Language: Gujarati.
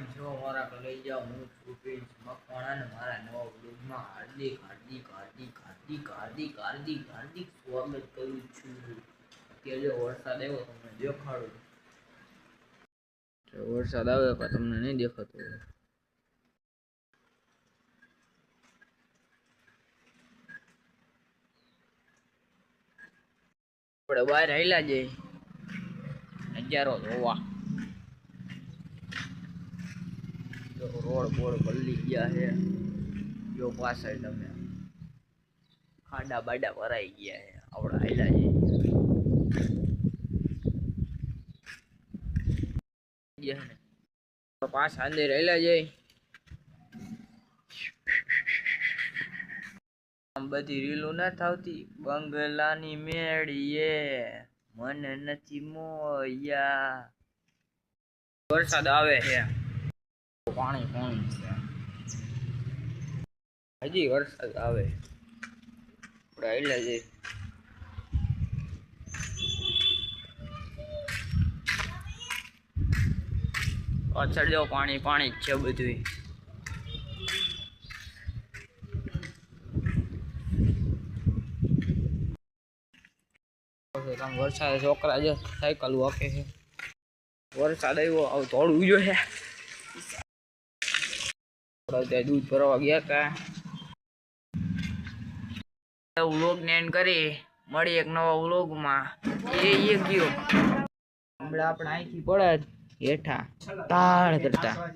કેમ છો મારા કલેજા? હું છું પ્રિન્સ મકવાણા અને મારા નવા વ્લોગમાં હાર્દિક હાર્દિક હાર્દિક હાર્દિક હાર્દિક હાર્દિક હાર્દિક સ્વાગત કરું છું. અત્યારે જો વરસાદ આવ્યો તમને દેખાડું. વરસાદ આવે પણ તમને નહીં દેખાતો. આપણે બહાર આવેલા જઈએ નજારો જોવા. રોડ બોડ બદલી ગયા છે. જો પાછળ તમે ખાડા બાડા ભરાઈ ગયા છે. આપણે આયલા જઈએ પાછા અંદર આયલા જઈ. આમ બધી રીલું ના થાવતી બંગલાની મેળીએ મને નથી મોયા. વરસાદ આવે છે, પાણી પાણી છે. હજી વરસાદ આવે આપણે આયલા જઈ. પાછળ જો પાણી પાણી જ છે બધું. વરસાદ છોકરા જો સાયકલ વાકે છે. વરસાદ આવ્યો થોડું ઉજો છે. દૂધ ભરવા ગયા કા વ્લોગ ને એન્ડ કરી મળી એક નવા વ્લોગમાં. એ ગયો હમણાં આપણે અહીંથી પડે હેઠા તાળ કરતા.